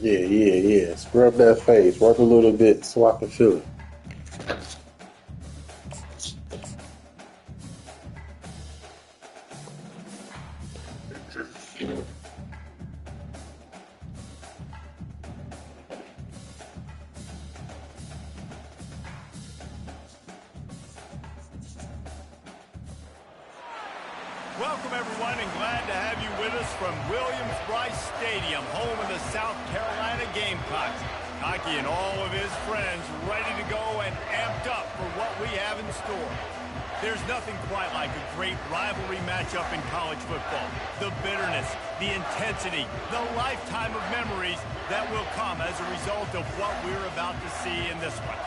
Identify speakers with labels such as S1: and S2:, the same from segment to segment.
S1: Yeah, yeah, yeah. Scrub that face. Work a little bit so I can feel it.
S2: Welcome, everyone, and glad to have you with us from Williams-Brice Stadium, home of the South Carolina Gamecocks. Hockey and all of his friends ready to go and amped up for what we have in store. There's nothing quite like a great rivalry matchup in college football. The bitterness, the intensity, the lifetime of memories that will come as a result of what we're about to see in this one.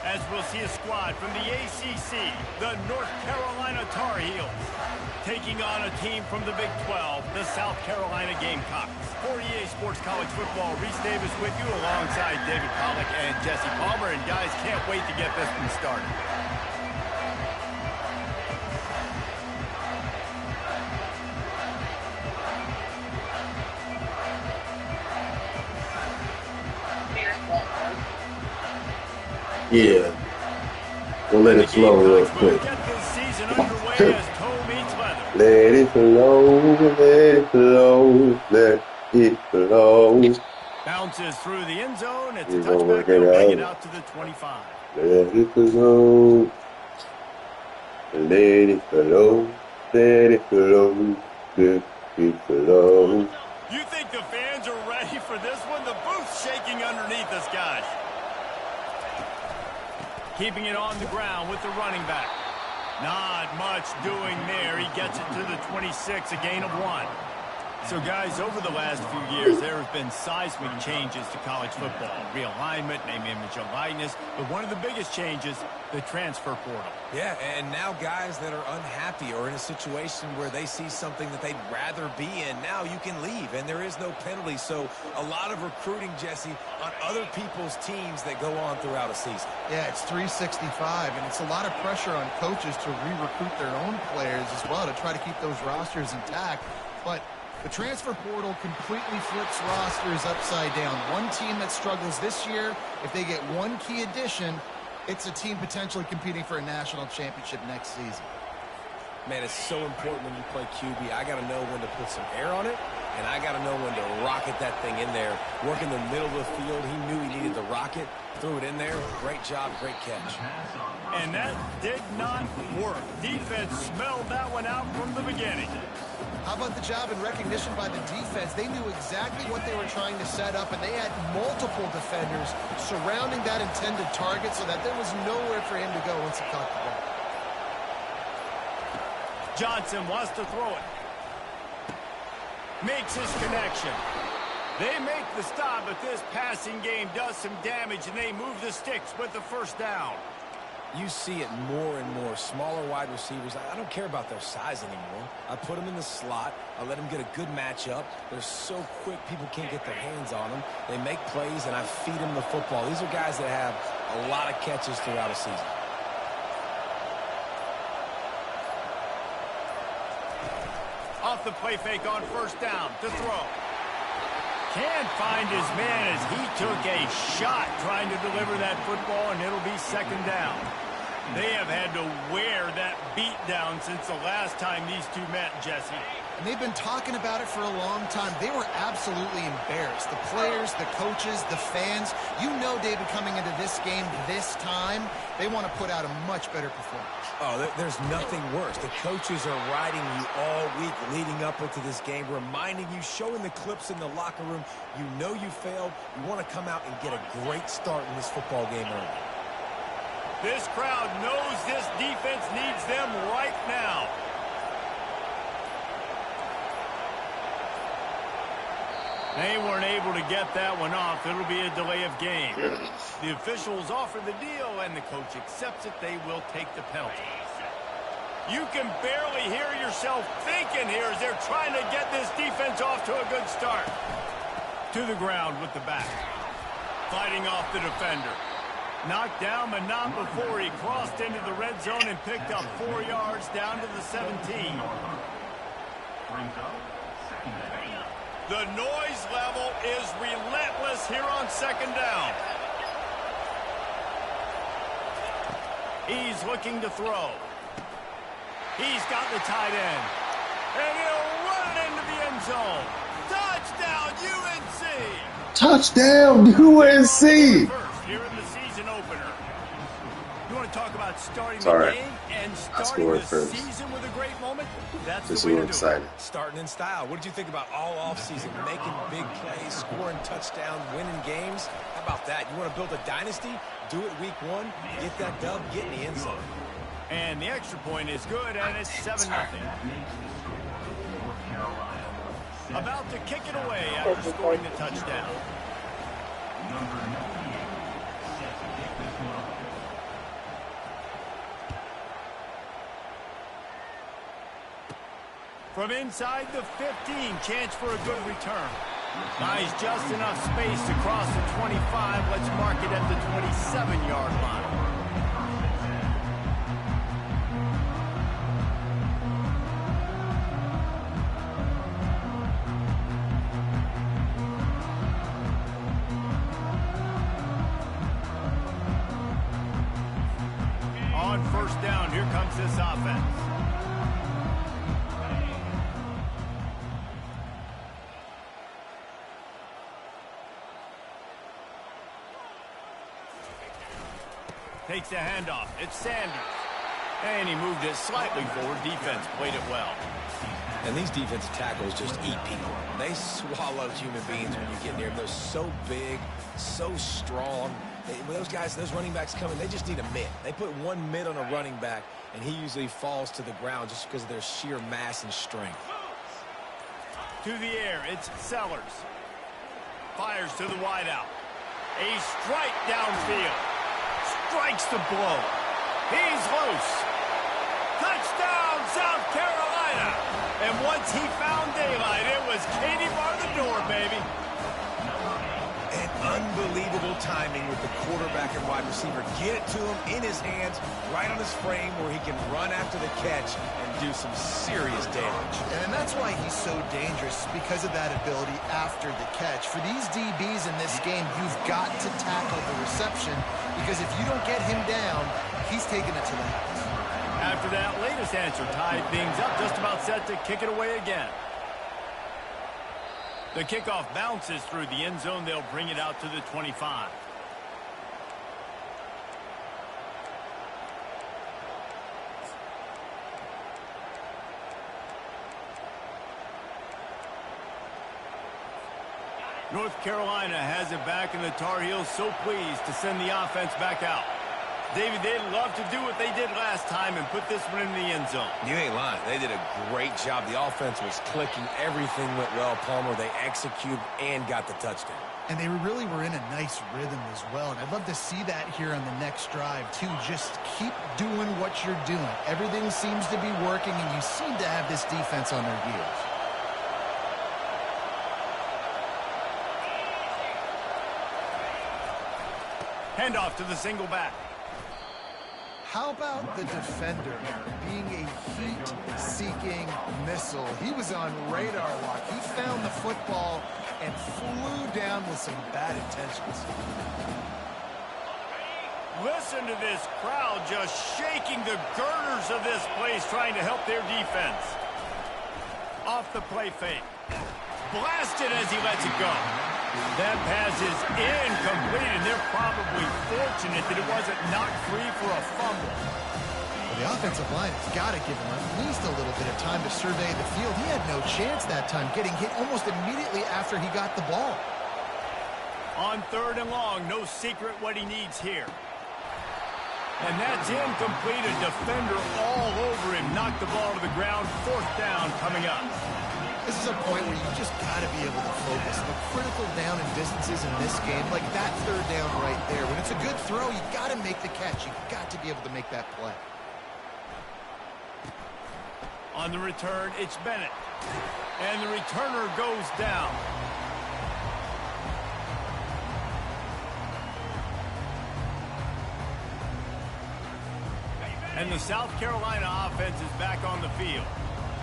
S2: As we'll see a squad from the ACC, the North Carolina Tar Heels, taking on a team from the Big 12, the South Carolina Gamecocks. For EA Sports College Football, Reese Davis with you alongside David Pollack and Jesse Palmer. And guys, can't wait to get this one started.
S1: Yeah. We'll let it flow real quick.
S2: Get this season underway as toe meets leather.
S1: Let it flow, let it flow, let it flow.
S2: Bounces through the end zone. It's
S1: We're
S2: a
S1: gonna
S2: touchback.
S1: work
S2: They'll
S1: it
S2: bring it
S1: out.
S2: out to the 25.
S1: Let it flow, let it flow, let it flow, let it flow.
S2: You think the fans are ready for this one? The booth's shaking underneath us, guys. Keeping it on the ground with the running back. Not much doing there. He gets it to the 26, a gain of 1. So, guys, over the last few years, there have been seismic changes to college football. Realignment, name, image, and likeness. But one of the biggest changes, the transfer portal.
S3: Yeah, and now guys that are unhappy or in a situation where they see something that they'd rather be in, now you can leave, and there is no penalty. So a lot of recruiting, Jesse, on other people's teams that go on throughout a season.
S4: Yeah, it's 365, and it's a lot of pressure on coaches to re-recruit their own players as well to try to keep those rosters intact. But the transfer portal completely flips rosters upside down. One team that struggles this year, if they get one key addition, it's a team potentially competing for a national championship next season.
S3: Man, it's so important when you play QB. I got to know when to put some air on it, and I got to know when to rocket that thing in there. Work in the middle of the field. He knew he needed the rocket. Threw it in there. Great job, great catch.
S2: And that did not work. Defense smelled that one out from the beginning.
S4: How about the job and recognition by the defense? They knew exactly what they were trying to set up, and they had multiple defenders surrounding that intended target so that there was nowhere for him to go once he caught the ball.
S2: Johnson wants to throw it. Makes his connection. They make the stop, but this passing game does some damage, and they move the sticks with the first down.
S3: You see it more and more. Smaller wide receivers, I don't care about their size anymore. I put them in the slot. I let them get a good matchup. They're so quick, people can't get their hands on them. They make plays, and I feed them the football. These are guys that have a lot of catches throughout a season.
S2: Off the play fake on first down to throw. Can't find his man as he took a shot trying to deliver that football, and it'll be second down. They have had to wear that beat down since the last time these two met, Jesse.
S4: And they've been talking about it for a long time. They were absolutely embarrassed. The players, the coaches, the fans. You know, David, coming into this game this time, they want to put out a much better performance.
S3: Oh, there's nothing worse. The coaches are riding you all week leading up into this game, reminding you, showing the clips in the locker room. You know you failed. You want to come out and get a great start in this football game early.
S2: This crowd knows this defense needs them right now. They weren't able to get that one off. It'll be a delay of game. The officials offer the deal, and the coach accepts it. They will take the penalty. You can barely hear yourself thinking here as they're trying to get this defense off to a good start. To the ground with the back. Fighting off the defender. Knocked down, but not before he crossed into the red zone and picked up 4 yards down to the 17. The noise level is relentless this here on second down. He's looking to throw. He's got the tight end. And he'll run it into the end zone. Touchdown, UNC!
S1: Touchdown, UNC!
S2: First here in the season opener. You want to talk about starting
S1: It's
S2: the
S1: all right.
S2: game and
S1: I
S2: starting
S1: scored
S2: the
S1: first.
S2: season with a great moment? That's
S1: This is
S2: the way
S1: what
S2: to
S1: I'm
S2: do
S1: excited.
S2: it.
S3: Starting in style. What did you think about all offseason? Making big plays, scoring touchdowns, winning games? How about that? You want to build a dynasty? Do it week 1. Get that dub, get in the end zone.
S2: And the extra point is good, and it's 7-0. About to kick it away after scoring the touchdown. From inside the 15, chance for a good return. Buys just enough space to cross the 25. Let's mark it at the 27-yard line. On first down, here comes this offense. Takes a handoff. It's Sanders. And he moved it slightly forward. Defense played it well.
S3: And these defensive tackles just eat people. They swallow human beings when you get near them. They're so big, so strong. When those guys, those running backs come in, they just need a mid. They put one mid on a running back, and he usually falls to the ground just because of their sheer mass and strength.
S2: To the air, it's Sellers. Fires to the wideout. A strike downfield. Strikes the blow. He's loose. Touchdown, South Carolina. And once he found daylight, it was Katie bar the door, baby.
S3: And unbelievable timing with the quarterback and wide receiver. Get it to him in his hands, right on his frame where he can run after the catch and do some serious damage.
S4: And that's why he's so dangerous, because of that ability after the catch. For these DBs in this game, you've got to tackle the reception, because if you don't get him down, he's taking it to the house.
S2: After that latest answer tied things up, just about set to kick it away again. The kickoff bounces through the end zone. They'll bring it out to the 25. North Carolina has it back, and the Tar Heels so pleased to send the offense back out. David, they'd love to do what they did last time and put this one in the end zone.
S3: You ain't lying. They did a great job. The offense was clicking. Everything went well, Palmer. They executed and got the touchdown.
S4: And they really were in a nice rhythm as well. And I'd love to see that here on the next drive, too. Just keep doing what you're doing. Everything seems to be working, and you seem to have this defense on their heels.
S2: Handoff to the single back.
S4: How about the defender being a heat-seeking missile? He was on radar lock. He found the football and flew down with some bad intentions.
S2: Listen to this crowd just shaking the girders of this place, trying to help their defense. Off the play fake. Blasted as he lets it go. That pass is incomplete, and they're probably fortunate that it wasn't knocked free for a fumble.
S4: Well, the offensive line has got to give him at least a little bit of time to survey the field. He had no chance that time, getting hit almost immediately after he got the ball.
S2: On third and long, no secret what he needs here. And that's incomplete. A defender all over him. Knocked the ball to the ground. Fourth down coming up.
S4: This is a point where you just got to be able to focus. The critical down and distances in this game, like that third down right there. When it's a good throw, you got to make the catch. You got to be able to make that play.
S2: On the return, it's Bennett. And the returner goes down. And the South Carolina offense is back on the field.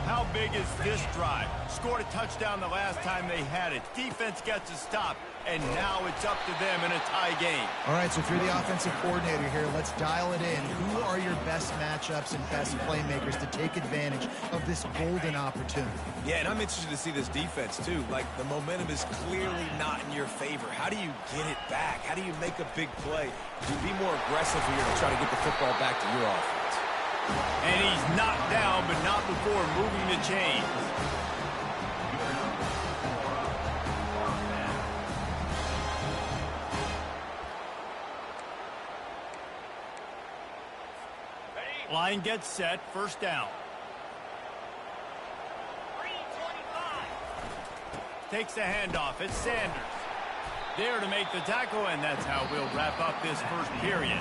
S2: How big is this drive? Scored a touchdown the last time they had it. Defense gets a stop. and now it's up to them in a tie game.
S4: All right, so if you're the offensive coordinator here, let's dial it in. Who are your best matchups and best playmakers to take advantage of this golden opportunity?
S3: Yeah, and I'm interested to see this defense, too. Like, the momentum is clearly not in your favor. How do you get it back? How do you make a big play? To be more aggressive here to try to get the football back to your offense.
S2: And he's knocked down, but not before moving the chains. Line gets set, first down. Takes the handoff, it's Sanders. There to make the tackle, and that's how we'll wrap up this first period.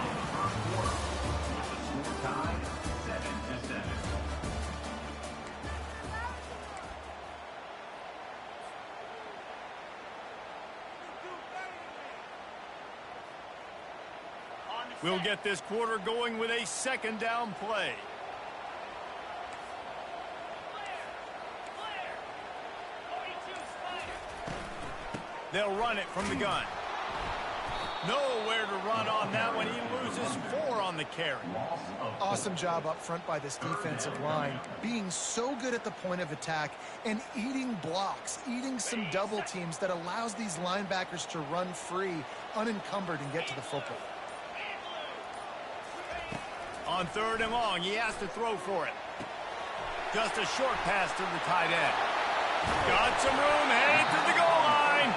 S2: We'll get this quarter going with a second down play. They'll run it from the gun. Nowhere to run on that one. He loses 4 on the carry.
S4: Awesome job up front by this defensive line, being so good at the point of attack and eating blocks, eating some double teams that allows these linebackers to run free, unencumbered, and get to the football.
S2: On 3rd and long, he has to throw for it. Just a short pass to the tight end. Got some room, headed to the goal line.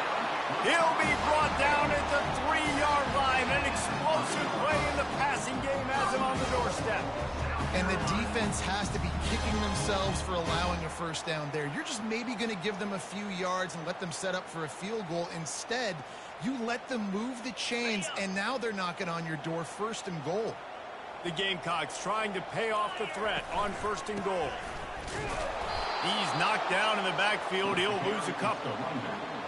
S2: He'll be brought down at the 3-yard line. An explosive play in the passing game has him on the doorstep.
S4: And the defense has to be kicking themselves for allowing a first down there. You're just maybe going to give them a few yards and let them set up for a field goal. Instead, you let them move the chains, and now they're knocking on your door, 1st and goal.
S2: The Gamecocks trying to pay off the threat on 1st and goal. He's knocked down in the backfield. He'll lose a couple.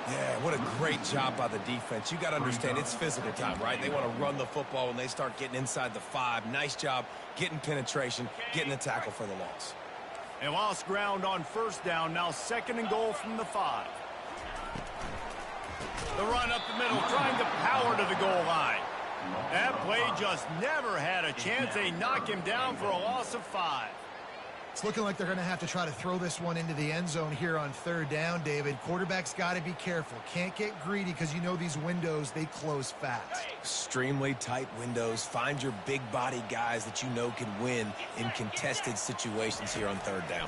S3: Yeah, what a great job by the defense. You got to understand, it's physical time, right? They want to run the football when they start getting inside the 5. Nice job getting penetration, getting the tackle for the loss.
S2: And lost ground on 1st down. Now 2nd and goal from the 5. The run up the middle, trying to power to the goal line. That play just never had a chance. They knock him down for a loss of 5.
S4: It's looking like they're going to have to try to throw this one into the end zone here on 3rd down, David. Quarterback's got to be careful. Can't get greedy because you know these windows, they close fast.
S3: Extremely tight windows. Find your big body guys that you know can win in contested situations here on 3rd down.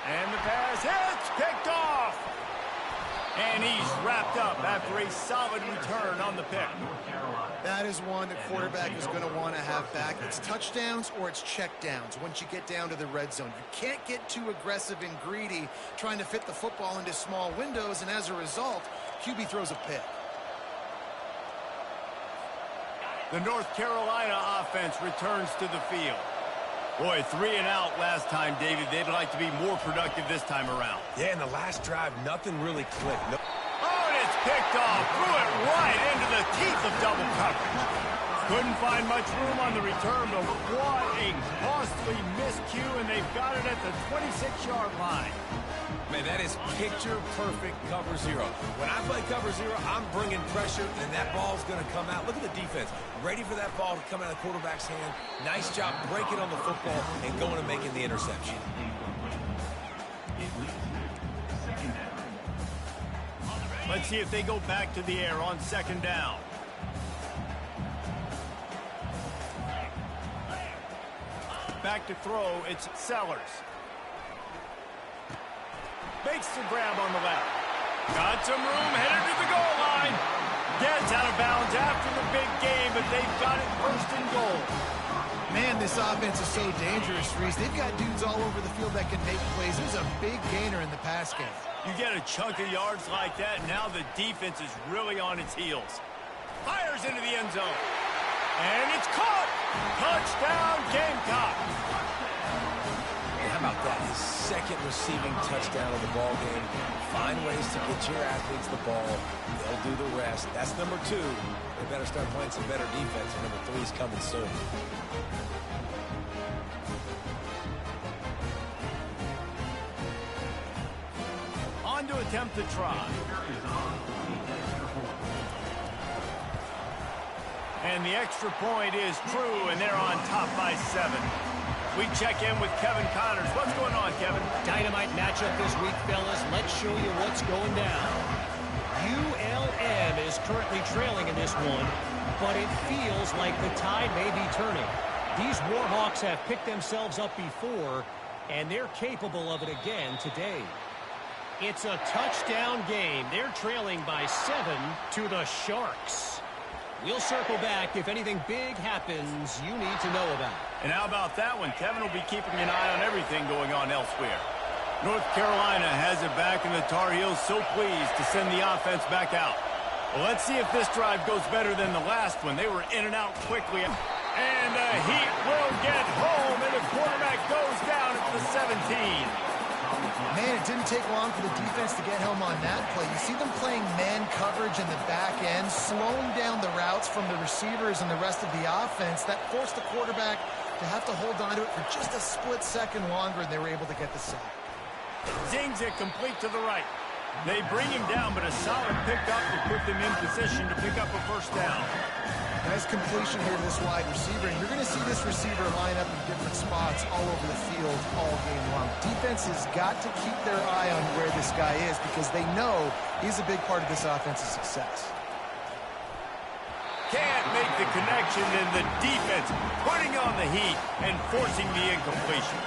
S2: And the pass hits, picked off. And he's wrapped up after a solid return on the pick.
S4: That is one the quarterback is going to want to have back. It's touchdowns or it's checkdowns once you get down to the red zone. You can't get too aggressive and greedy trying to fit the football into small windows, and as a result, QB throws a pick.
S2: The North Carolina offense returns to the field. Boy, 3 and out last time, David. They'd like to be more productive this time around.
S3: Yeah, in the last drive, nothing really clicked. No.
S2: Oh, and it's picked off. Threw it right into the teeth of double coverage. Couldn't find much room on the return, but what a costly miscue, and they've got it at the 26-yard line.
S3: Man, that is picture-perfect cover 0. When I play cover 0, I'm bringing pressure, and that ball's going to come out. Look at the defense. Ready for that ball to come out of the quarterback's hand. Nice job breaking on the football and going and making the interception.
S2: Let's see if they go back to the air on 2nd down. Back to throw, it's Sellers. Makes the grab on the left. Got some room, headed to the goal line. Gets out of bounds after the big game, but they've got it 1st and goal.
S4: Man, this offense is so dangerous, Reese. They've got dudes all over the field that can make plays. He's a big gainer in the pass game.
S2: You get a chunk of yards like that, now the defense is really on its heels. Fires into the end zone. And it's caught. Touchdown, Gamecock.
S3: How about that? His 2nd receiving touchdown of the ball game. Find ways to get your athletes the ball. They'll do the rest. That's number 2. They better start playing some better defense, and number 3 is coming soon.
S2: On to attempt to try. And the extra point is true, and they're on top by 7. We check in with Kevin Connors. What's going on, Kevin?
S5: Dynamite matchup this week, fellas. Let's show you what's going down. ULM is currently trailing in this one, but it feels like the tide may be turning. These Warhawks have picked themselves up before, and they're capable of it again today. It's a touchdown game. They're trailing by 7 to the Sharks. We'll circle back if anything big happens you need to know about.
S2: And how about that one? Kevin will be keeping an eye on everything going on elsewhere. North Carolina has it back, and the Tar Heels so pleased to send the offense back out. Well, let's see if this drive goes better than the last one. They were in and out quickly. And the Heat will get home, and the quarterback goes down at the 17.
S4: Man, it didn't take long for the defense to get home on that play. You see them playing man coverage in the back end, slowing down the routes from the receivers and the rest of the offense. That forced the quarterback to have to hold on to it for just a split second longer, and they were able to get the sack.
S2: Zings it complete to the right. They bring him down, but a solid pickup to put them in position to pick up a first down.
S4: Nice completion here to this wide receiver, and you're going to see this receiver line up in different spots all over the field all game long. Defense has got to keep their eye on where this guy is because they know he's a big part of this offense's success.
S2: Can't make the connection, and the defense putting on the heat and forcing the incompletion.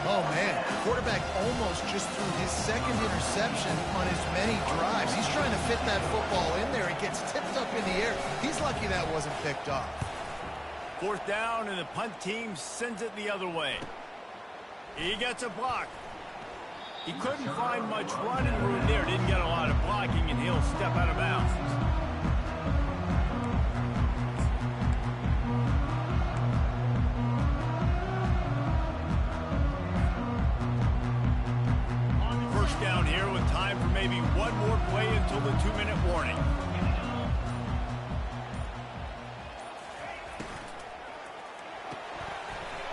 S4: Oh, man, quarterback almost just threw his second interception on as many drives. He's trying to fit that football in there. It gets tipped up in the air. He's lucky that wasn't picked off.
S2: Fourth down, and the punt team sends it the other way. He gets a block. He couldn't find much running room there. Didn't get a lot of blocking, and he'll step out of bounds. Down here with time for maybe one more play until the 2-minute warning.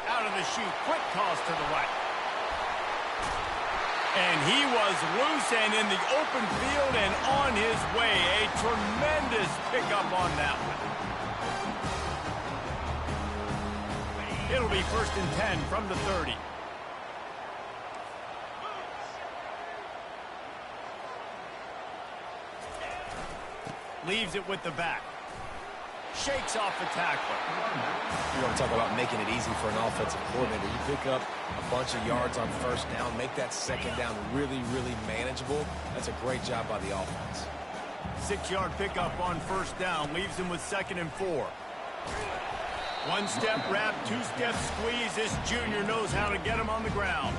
S2: Out of the chute, quick toss to the right. And he was loose and in the open field and on his way. A tremendous pickup on that one. It'll be 1st and 10 from the 30. Leaves it with the back. Shakes off the tackler.
S3: You want to talk about making it easy for an offensive coordinator. You pick up a bunch of yards on first down, make that second down really, really manageable. That's a great job by the offense.
S2: 6-yard pickup on first down. Leaves him with 2nd and 4. One-step wrap, two-step squeeze. This junior knows how to get him on the ground.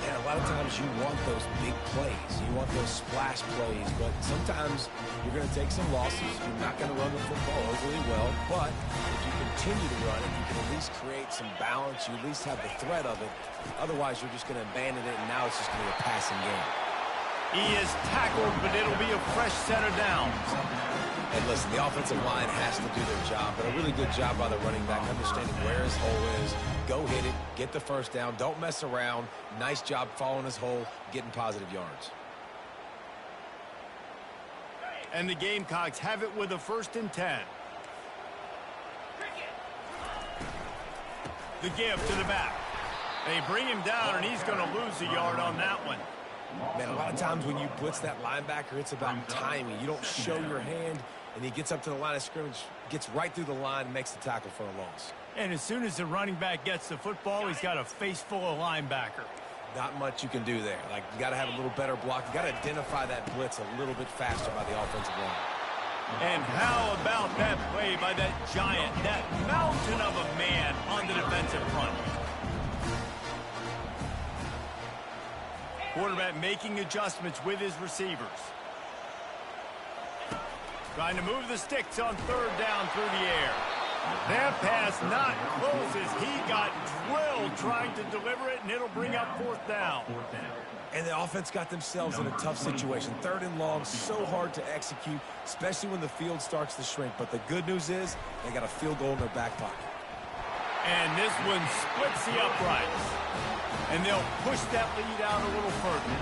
S3: And a lot of times you want those big plays. You want those splash plays, but sometimes you're going to take some losses. You're not going to run the football overly well, but if you continue to run it, you can at least create some balance. You at least have the threat of it. Otherwise, you're just going to abandon it, and now it's just going to be a passing game.
S2: He is tackled, but it'll be a fresh set of downs.
S3: And listen, the offensive line has to do their job, but a really good job by the running back, understanding where his hole is. Go hit it, get the first down, don't mess around. Nice job following his hole, getting positive yards.
S2: And the Gamecocks have it with a 1st and 10. The give to the back. They bring him down, and he's going to lose a yard on that one.
S3: Man, a lot of times when you blitz that linebacker, it's about timing. You don't show your hand, and he gets up to the line of scrimmage, gets right through the line, and makes the tackle for a loss.
S2: And as soon as the running back gets the football, he's got a face full of linebacker.
S3: Not much you can do there. Like, you got to have a little better block. You got to identify that blitz a little bit faster by the offensive line.
S2: And how about that play by that giant, that mountain of a man on the defensive front? Quarterback making adjustments with his receivers. Trying to move the sticks on 3rd down through the air. That pass not close as he got drilled trying to deliver it, and it'll bring up 4th down.
S3: And the offense got themselves in a tough situation. 3rd and long, so hard to execute, especially when the field starts to shrink. But the good news is they got a field goal in their back pocket.
S2: And this one splits the uprights. And they'll push that lead out a little further.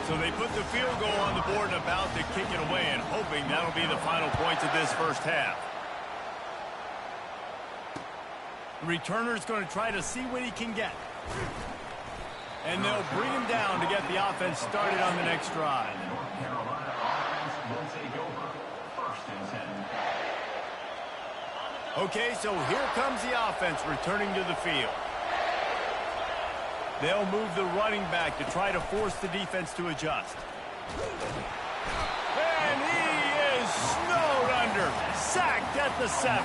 S2: So they put the field goal on the board and about to kick it away, and hoping that'll be the final points of this first half. The returner's going to try to see what he can get. And they'll bring him down to get the offense started on the next drive. Okay, so here comes the offense returning to the field. They'll move the running back to try to force the defense to adjust. And he is snowed under. Sacked at the 7.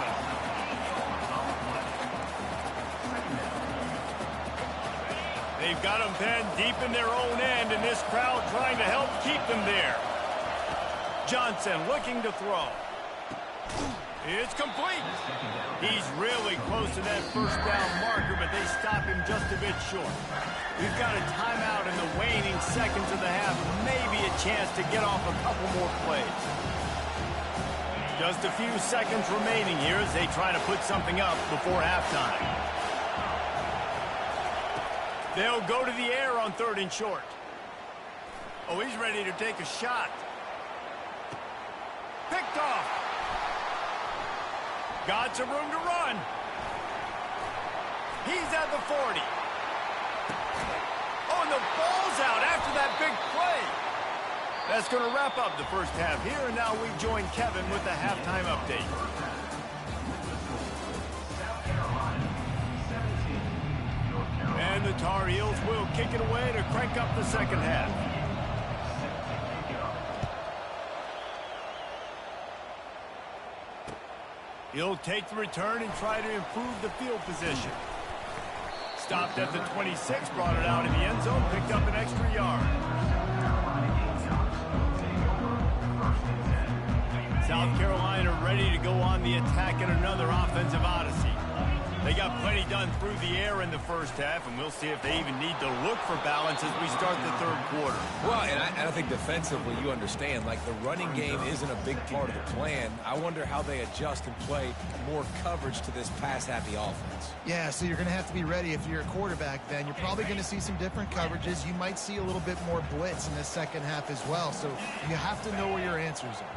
S2: They've got him pinned deep in their own end, and this crowd trying to help keep them there. Johnson looking to throw. It's complete. He's really close to that first down marker, but they stop him just a bit short. We've got a timeout in the waning seconds of the half, maybe a chance to get off a couple more plays. Just a few seconds remaining here as they try to put something up before halftime. They'll go to the air on 3rd and short. Oh, he's ready to take a shot. Picked off. Got some room to run. He's at the 40. Oh, and the ball's out after that big play. That's going to wrap up the first half here, and now we join Kevin with the halftime update. And the Tar Heels will kick it away to crank up the second half. He'll take the return and try to improve the field position. Stopped at the 26, brought it out in the end zone, picked up an extra yard. South Carolina ready to go on the attack in another offensive odyssey. They got plenty done through the air in the first half, and we'll see if they even need to look for balance as we start the third quarter.
S3: Well, and I think defensively, you understand, like the running game isn't a big part of the plan. I wonder how they adjust and play more coverage to this pass-happy offense.
S4: Yeah, so you're going to have to be ready if you're a quarterback then. You're probably going to see some different coverages. You might see a little bit more blitz in the second half as well, so you have to know where your answers are.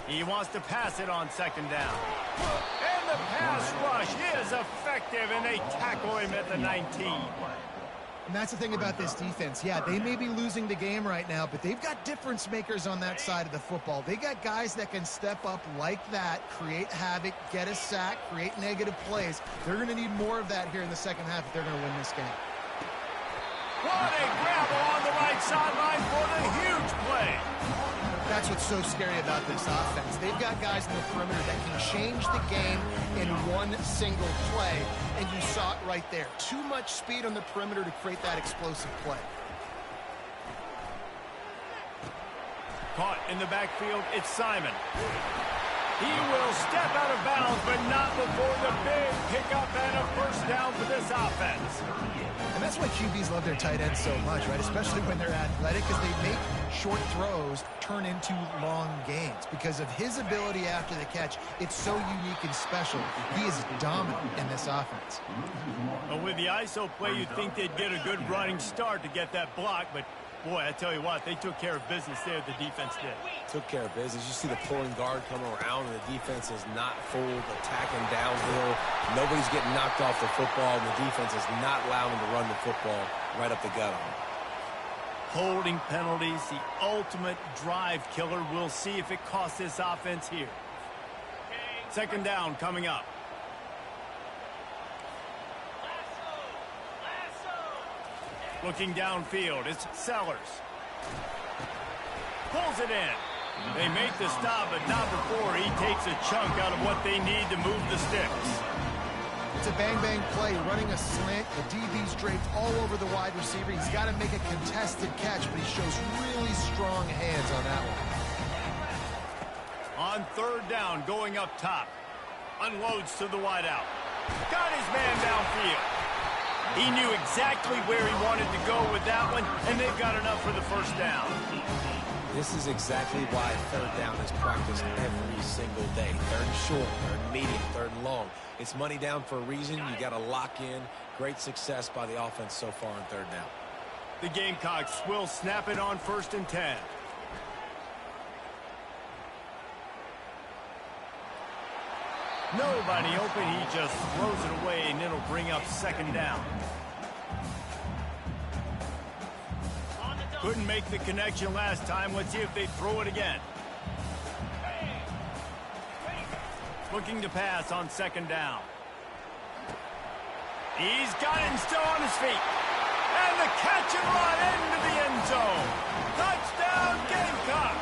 S2: He wants to pass it on 2nd down. And the pass rush is effective, and they tackle him at the 19.
S4: And that's the thing about this defense. Yeah, they may be losing the game right now, but they've got difference makers on that side of the football. They got guys that can step up like that, create havoc, get a sack, create negative plays. They're going to need more of that here in the second half if they're going to win this game.
S2: What a grabble on the right sideline for the huge play.
S4: That's what's so scary about this offense. They've got guys in the perimeter that can change the game in one single play, and you saw it right there. Too much speed on the perimeter to create that explosive play.
S2: Caught in the backfield, it's Simon. He will step out of bounds, but not before the big pickup and a first down for this offense.
S4: And that's why QBs love their tight ends so much, right? Especially when they're athletic, because they make short throws turn into long gains. Because of his ability after the catch, it's so unique and special. He is dominant in this offense.
S2: Well, with the ISO play, you'd think they'd get a good running start to get that block, but boy, I tell you what, they took care of business there, the defense did.
S3: Took care of business. You see the pulling guard coming around, and the defense is not fooled, attacking downhill. Nobody's getting knocked off the football, and the defense is not allowing them to run the football right up the gut on them.
S2: Holding penalties, the ultimate drive killer. We'll see if it costs this offense here. 2nd down coming up. Looking downfield, it's Sellers. Pulls it in. They make the stop, but not before he takes a chunk out of what they need to move the sticks.
S4: It's a bang-bang play, running a slant. The DB's draped all over the wide receiver. He's got to make a contested catch, but he shows really strong hands on that one.
S2: On 3rd down, going up top. Unloads to the wideout. Got his man downfield. He knew exactly where he wanted to go with that one, and they've got enough for the first down.
S3: This is exactly why 3rd down is practiced every single day. 3rd and short, 3rd and medium, 3rd and long. It's money down for a reason. You got to lock in. Great success by the offense so far on 3rd down.
S2: The Gamecocks will snap it on 1st and 10. Nobody open. He just throws it away, and it'll bring up 2nd down. Couldn't make the connection last time. Let's see if they throw it again. Looking to pass on 2nd down. He's got it and still on his feet. And the catch and run into the end zone. Touchdown, Gamecocks.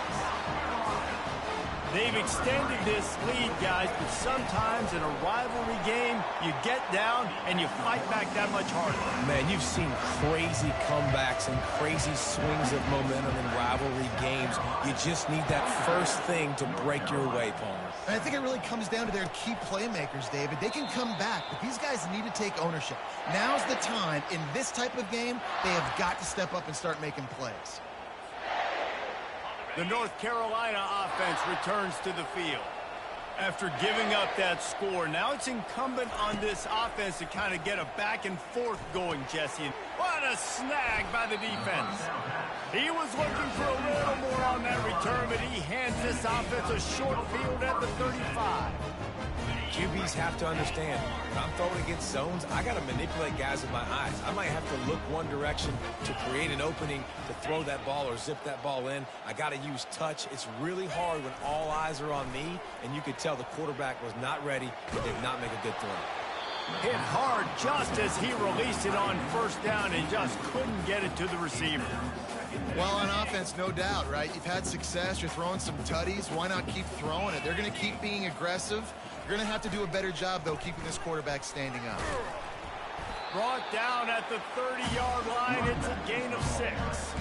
S2: They've extended this lead, guys, but sometimes in a rivalry game, you get down and you fight back that much harder.
S3: Man, you've seen crazy comebacks and crazy swings of momentum in rivalry games. You just need that first thing to break your way, Palmer.
S4: And I think it really comes down to their key playmakers, David. They can come back, but these guys need to take ownership. Now's the time. In this type of game, they have got to step up and start making plays.
S2: The North Carolina offense returns to the field. After giving up that score, now it's incumbent on this offense to kind of get a back and forth going, Jesse. What a snag by the defense. He was looking for a little more on that return, but he hands this offense a short field at the 35.
S3: QBs have to understand, when I'm throwing against zones, I got to manipulate guys with my eyes. I might have to look one direction to create an opening to throw that ball or zip that ball in. I got to use touch. It's really hard when all eyes are on me, and you could tell the quarterback was not ready and did not make a good throw.
S2: Hit hard just as he released it on 1st down and just couldn't get it to the receiver.
S4: Well, on offense, no doubt, right? You've had success. You're throwing some tutties. Why not keep throwing it? They're going to keep being aggressive. You're going to have to do a better job, though, keeping this quarterback standing up.
S2: Brought down at the 30-yard line. It's a gain of 6.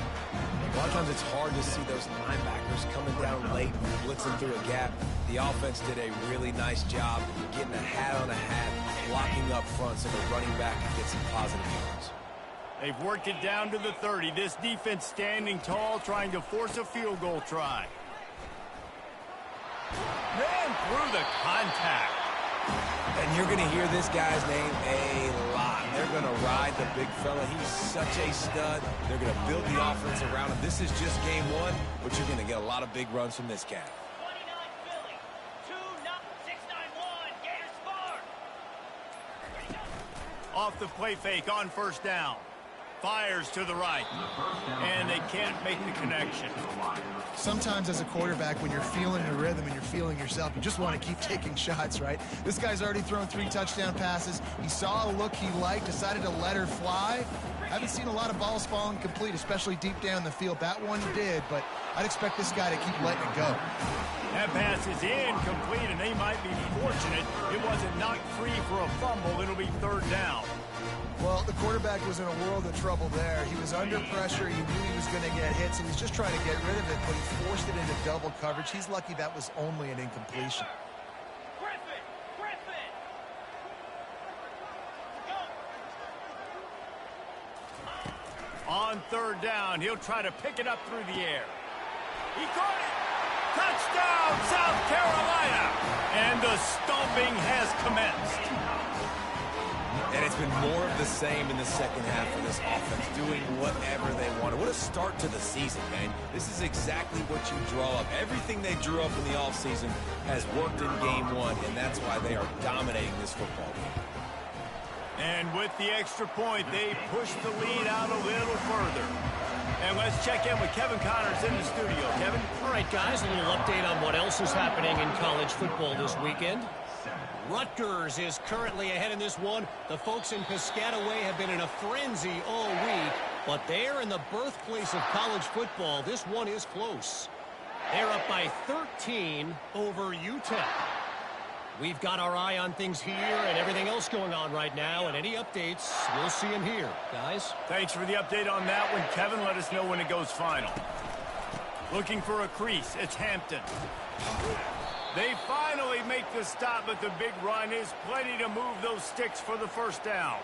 S3: A lot of times it's hard to see those linebackers coming down late and blitzing through a gap. The offense did a really nice job getting a hat on a hat, blocking up front so the running back can get some positive yards.
S2: They've worked it down to the 30. This defense standing tall, trying to force a field goal try. Ran through the contact.
S3: And you're going to hear this guy's name a lot. They're going to ride the big fella. He's such a stud. They're going to build the offense around him. This is just game one, but you're going to get a lot of big runs from this cat.
S6: 29 Philly, 691, Gators far.
S2: Off the play fake on 1st down. Fires to the right. And they can't make the connection.
S4: Sometimes as a quarterback, when you're feeling the rhythm and you're feeling yourself, you just want to keep taking shots, right? This guy's already thrown 3 touchdown passes. He saw a look he liked, decided to let her fly. Haven't seen a lot of balls falling complete, especially deep down the field. That one did, but I'd expect this guy to keep letting it go.
S2: That pass is incomplete, and they might be fortunate it wasn't knocked free for a fumble. It'll be 3rd down.
S4: Well, the quarterback was in a world of trouble there. He was under pressure. He knew he was going to get hit, so he's just trying to get rid of it, but he forced it into double coverage. He's lucky that was only an incompletion.
S6: Griffin! Go!
S2: On 3rd down, he'll try to pick it up through the air. He caught it! Touchdown, South Carolina! And the stomping has commenced.
S3: And it's been more of the same in the second half for this offense, doing whatever they wanted. What a start to the season, man. This is exactly what you draw up. Everything they drew up in the offseason has worked in game one, and that's why they are dominating this football game.
S2: And with the extra point, they push the lead out a little further. And let's check in with Kevin Connors in the studio. Kevin?
S5: All right, guys, a little update on what else is happening in college football this weekend. Rutgers is currently ahead in this one. The folks in Piscataway have been in a frenzy all week, but they're in the birthplace of college football. This one is close. They're up by 13 over UTEP. We've got our eye on things here and everything else going on right now, and any updates, we'll see them here. Guys?
S2: Thanks for the update on that one, Kevin. Let us know when it goes final. Looking for a crease. It's Hampton. They finally make the stop, but the big run is plenty to move those sticks for the 1st down.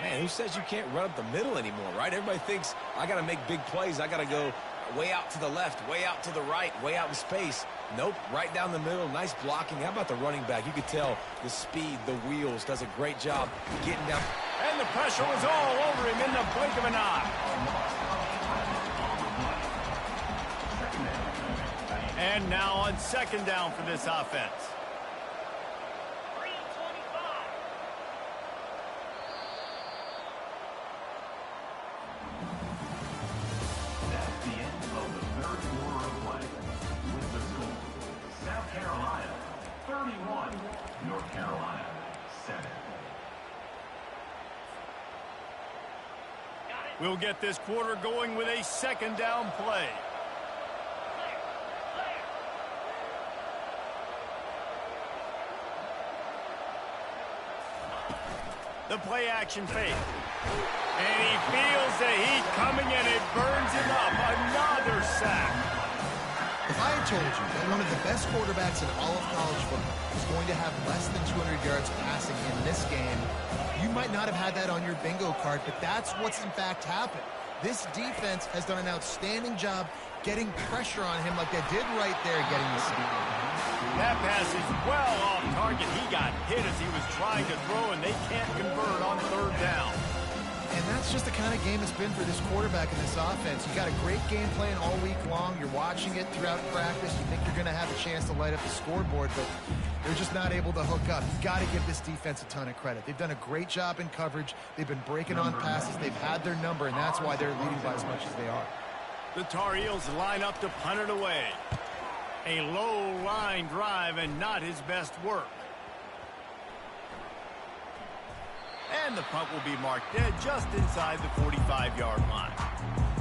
S3: Man, who says you can't run up the middle anymore, right? Everybody thinks I got to make big plays. I got to go way out to the left, way out to the right, way out in space. Nope, right down the middle. Nice blocking. How about the running back? You could tell the speed, the wheels, does a great job getting down.
S2: And the pressure was all over him in the blink of an eye. And now on second down for this offense.
S6: 3:25.
S7: That's the end of the third quarter of play. With the score, South Carolina 31, North Carolina 7.
S2: We'll get this quarter going with a second down play. The play action fake. And he feels the heat coming and it burns him up. Another sack.
S4: If I had told you that one of the best quarterbacks in all of college football was going to have less than 200 yards passing in this game, you might not have had that on your bingo card, but that's what's in fact happened. This defense has done an outstanding job getting pressure on him like they did right there getting the sack.
S2: That pass is well off target. He got hit as he was trying to throw, and they can't convert on third down.
S4: And that's just the kind of game it's been for this quarterback in this offense. You got a great game plan all week long. You're watching it throughout practice. You think you're going to have a chance to light up the scoreboard, but they're just not able to hook up. You got to give this defense a ton of credit. They've done a great job in coverage. They've been breaking on passes. They've had their number, and that's why they're leading by as much as they are.
S2: The Tar Heels line up to punt it away. A low line drive and not his best work. And the punt will be marked dead just inside the 45-yard line.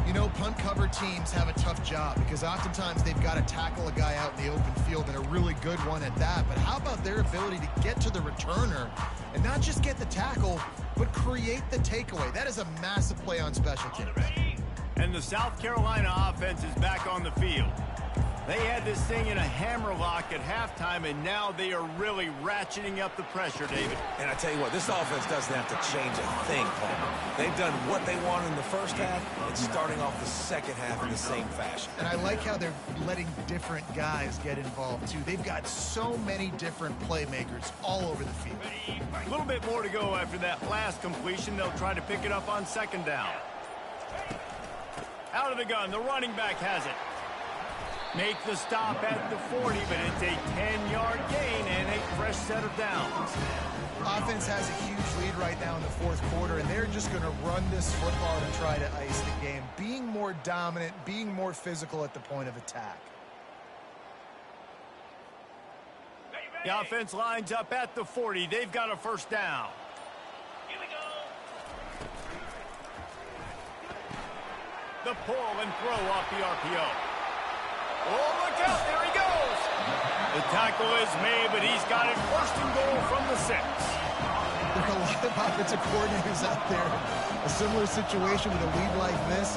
S4: You know, punt cover teams have a tough job because oftentimes they've got to tackle a guy out in the open field, and a really good one at that. But how about their ability to get to the returner and not just get the tackle, but create the takeaway? That is a massive play on special teams.
S2: And the South Carolina offense is back on the field. They had this thing in a hammerlock at halftime, and now they are really ratcheting up the pressure, David.
S3: And I tell you what, this offense doesn't have to change a thing, Palmer. They've done what they wanted in the first half and starting off the second half in the same fashion.
S4: And I like how they're letting different guys get involved, too. They've got so many different playmakers all over the field.
S2: A little bit more to go after that last completion. They'll try to pick it up on second down. Out of the gun, the running back has it. Make the stop at the 40, but it's a 10-yard gain and a fresh set of downs.
S4: Offense has a huge lead right now in the fourth quarter, and they're just going to run this football to try to ice the game, being more dominant, being more physical at the point of attack.
S2: The offense lines up at the 40. They've got a first down.
S6: Here we go.
S2: The pull and throw off the RPO. Oh, look out, there he goes. The tackle is made, but he's got it first and goal from the 6.
S4: There are a lot of offensive coordinators out there. A similar situation with a lead like this.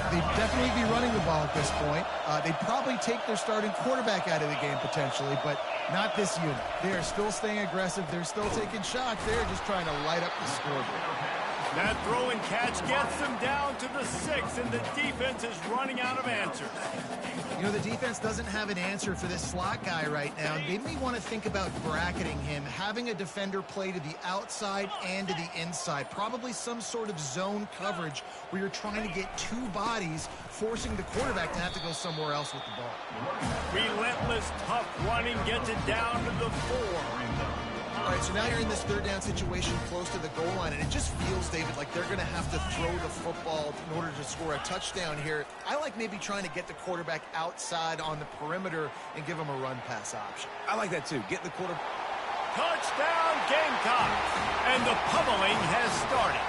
S4: They'd definitely be running the ball at this point. They'd probably take their starting quarterback out of the game potentially, but not this unit. They are still staying aggressive. They're still taking shots. They're just trying to light up the scoreboard.
S2: That throw and catch gets them down to the 6, and the defense is running out of answers.
S4: You know, the defense doesn't have an answer for this slot guy right now. They may want to think about bracketing him, having a defender play to the outside and to the inside. Probably some sort of zone coverage where you're trying to get two bodies, forcing the quarterback to have to go somewhere else with the ball.
S2: Relentless, tough running gets it down to the 4.
S4: All right, so now you're in this third down situation close to the goal line, and it just feels, David, like they're going to have to throw the football in order to score a touchdown here. I like maybe trying to get the quarterback outside on the perimeter and give him a run-pass option.
S3: I like that, too. Get the quarterback.
S2: Touchdown, Gamecocks! And the pummeling has started.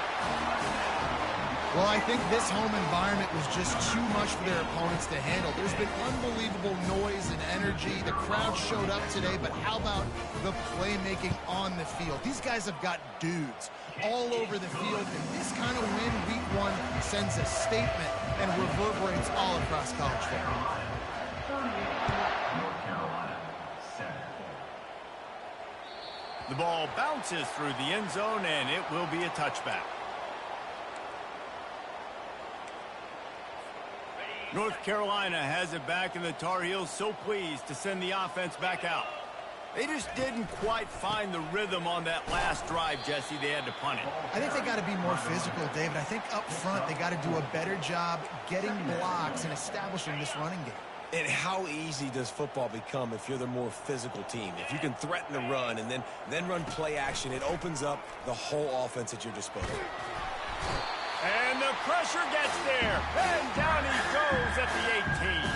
S4: Well, I think this home environment was just too much for their opponents to handle. There's been unbelievable noise and energy. The crowd showed up today, but how about the playmaking on the field? These guys have got dudes all over the field, and this kind of win week one sends a statement and reverberates all across college football.
S7: North Carolina 7.
S2: The ball bounces through the end zone, and it will be a touchback. North Carolina has it back, and the Tar Heels so pleased to send the offense back out. They just didn't quite find the rhythm on that last drive, Jesse. They had to punt it.
S4: I think they got to be more physical, David. I think up front they got to do a better job getting blocks and establishing this running game.
S3: And how easy does football become if you're the more physical team? If you can threaten the run and then run play action, it opens up the whole offense at your disposal.
S2: And the pressure gets there. And down he goes at the 18.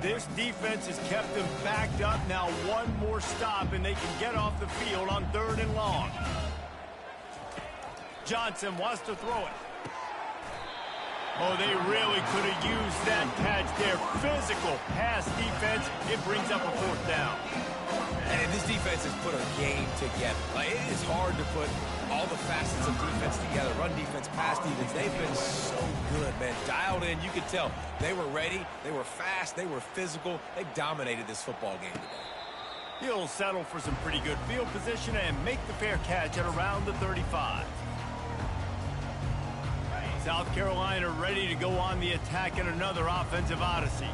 S2: This defense has kept them backed up. Now one more stop, and they can get off the field on 3rd and long. Johnson wants to throw it. Oh, they really could have used that catch there. Physical pass defense. It brings up a 4th down.
S3: And this defense has put a game together. Like, it is hard to put all the facets of defense together. Run defense, pass defense. They've been so good, man. Dialed in. You could tell they were ready. They were fast. They were physical. They dominated this football game today.
S2: He'll settle for some pretty good field position and make the fair catch at around the 35. South Carolina ready to go on the attack in another offensive odyssey.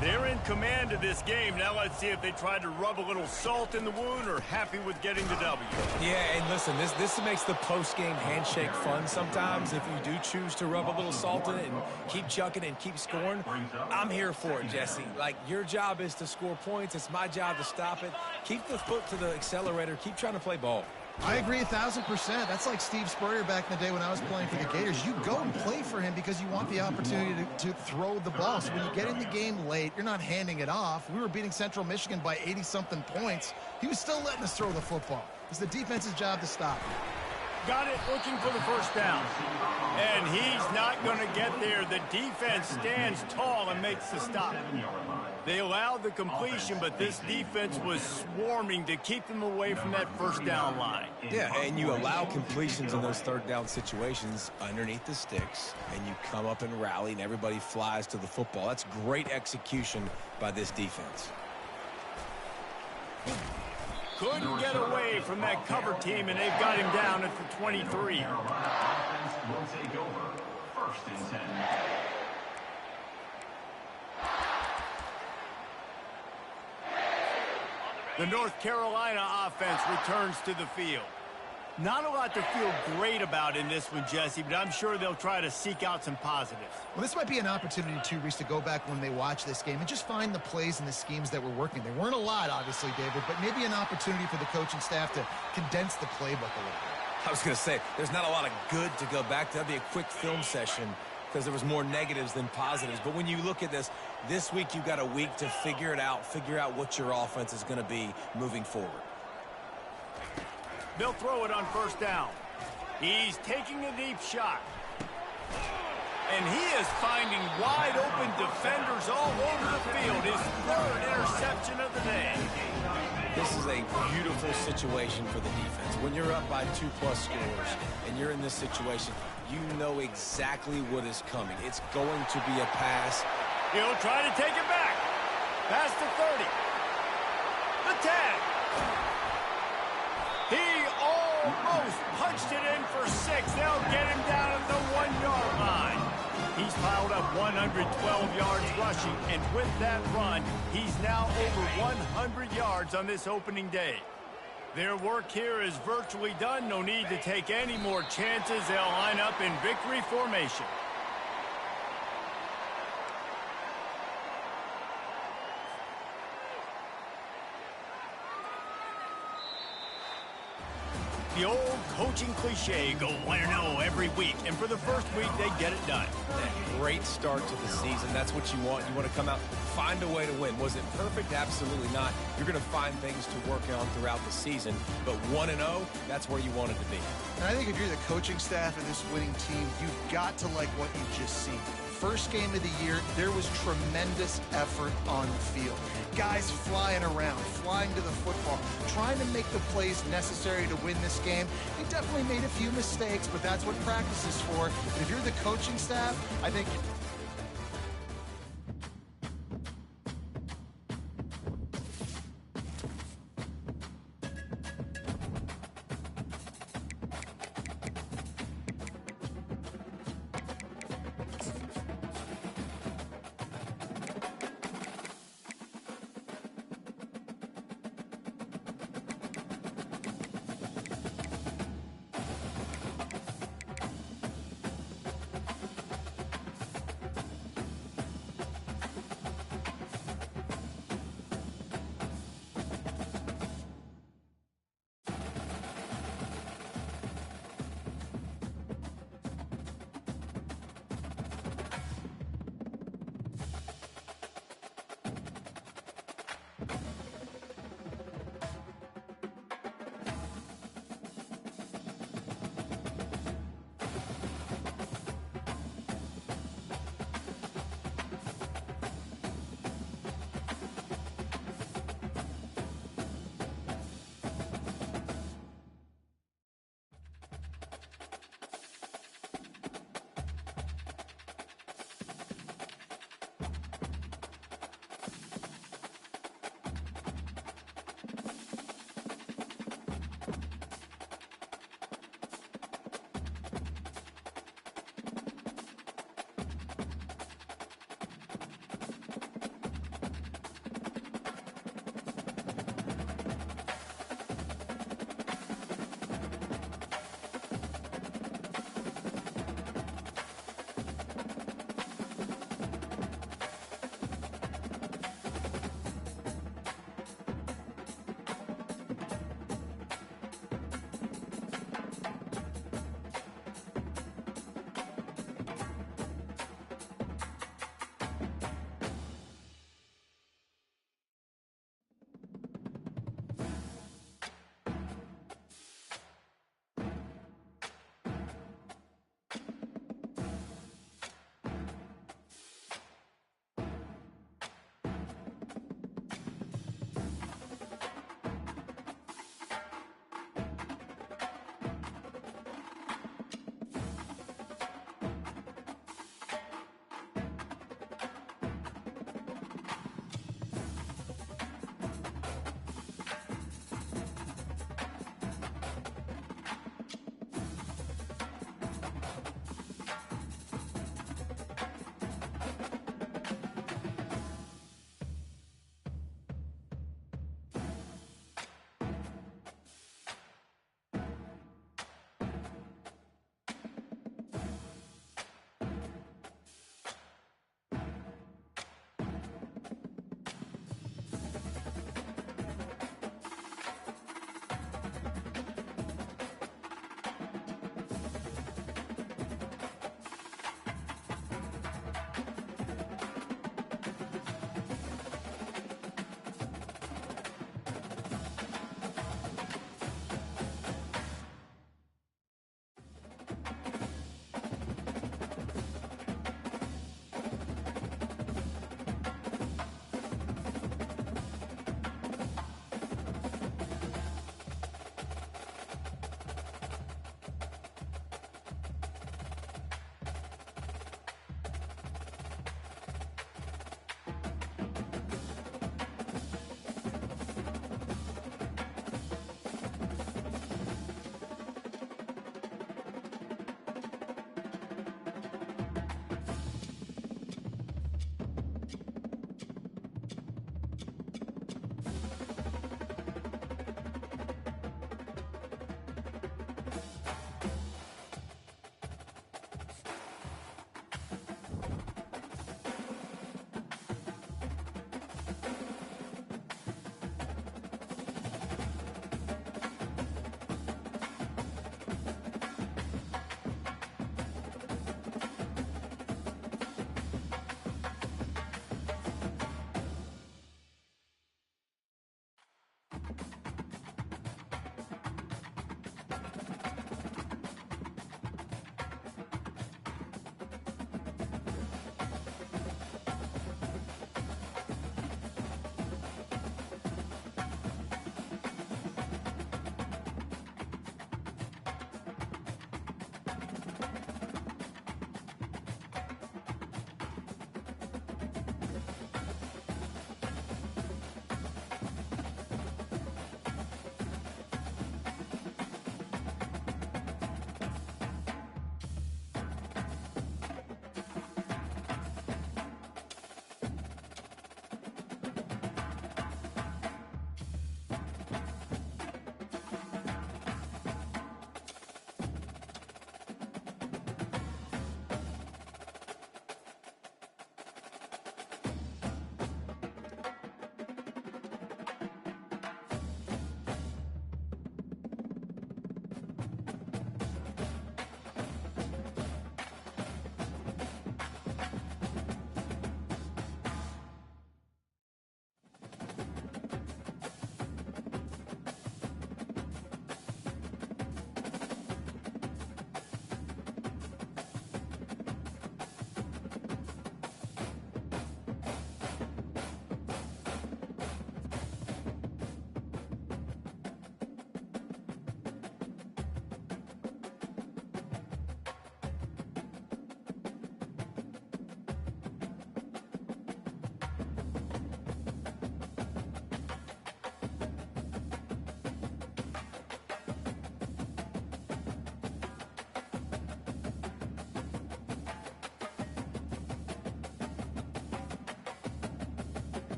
S2: They're in command of this game. Now let's see if they try to rub a little salt in the wound or happy with getting the W.
S3: Yeah, and listen, this makes the post-game handshake fun sometimes if you do choose to rub a little salt in it and keep chucking and keep scoring. I'm here for it, Jesse. Like, your job is to score points. It's my job to stop it. Keep the foot to the accelerator. Keep trying to play ball.
S4: I agree 1,000%. That's like Steve Spurrier back in the day when I was playing for the Gators. You go and play for him because you want the opportunity to throw the ball. So when you get in the game late, you're not handing it off. We were beating Central Michigan by 80-something points. He was still letting us throw the football. It's the defense's job to stop him.
S2: Got it, looking for the 1st down. And he's not going to get there. The defense stands tall and makes the stop. They allowed the completion, but this defense was swarming to keep them away from that 1st down line.
S3: Yeah, and you allow completions in those 3rd down situations underneath the sticks, and you come up and rally, and everybody flies to the football. That's great execution by this defense.
S2: Couldn't get away from that cover team, and they've got him down at the 23.
S7: Offense will take over. 1st and 10.
S2: The North Carolina offense returns to the field. Not a lot to feel great about in this one, Jesse, but I'm sure they'll try to seek out some positives.
S4: Well, this might be an opportunity, too, Reese, to go back when they watch this game and just find the plays and the schemes that were working. There weren't a lot, obviously, David, but maybe an opportunity for the coaching staff to condense the playbook a little bit.
S3: I was going to say, there's not a lot of good to go back to. That'd be a quick film session because there was more negatives than positives. But when you look at this week you got a week to figure it out, figure out what your offense is going to be moving forward.
S2: They'll throw it on 1st down. He's taking a deep shot. And he is finding wide open defenders all over the field. His 3rd interception of the day.
S3: This is a beautiful situation for the defense. When you're up by 2+ scores and you're in this situation, you know exactly what is coming. It's going to be a pass.
S2: He'll try to take it back. Past the 30. The 10. He almost punched it in for 6. They'll get him down at the 1-yard line. He's piled up 112 yards rushing, and with that run, he's now over 100 yards on this opening day. Their work here is virtually done. No need to take any more chances. They'll line up in victory formation. The old coaching cliche, go win or no every week. And for the first week, they get it done.
S3: That great start to the season. That's what you want. You want to come out, find a way to win. Was it perfect? Absolutely not. You're going to find things to work on throughout the season. But 1-0, that's where you want it to be.
S4: And I think if you're the coaching staff of this winning team, you've got to like what you've just seen. First game of the year, there was tremendous effort on the field. Guys flying around, flying to the football, trying to make the plays necessary to win this game. They definitely made a few mistakes, but that's what practice is for. And if you're the coaching staff, I think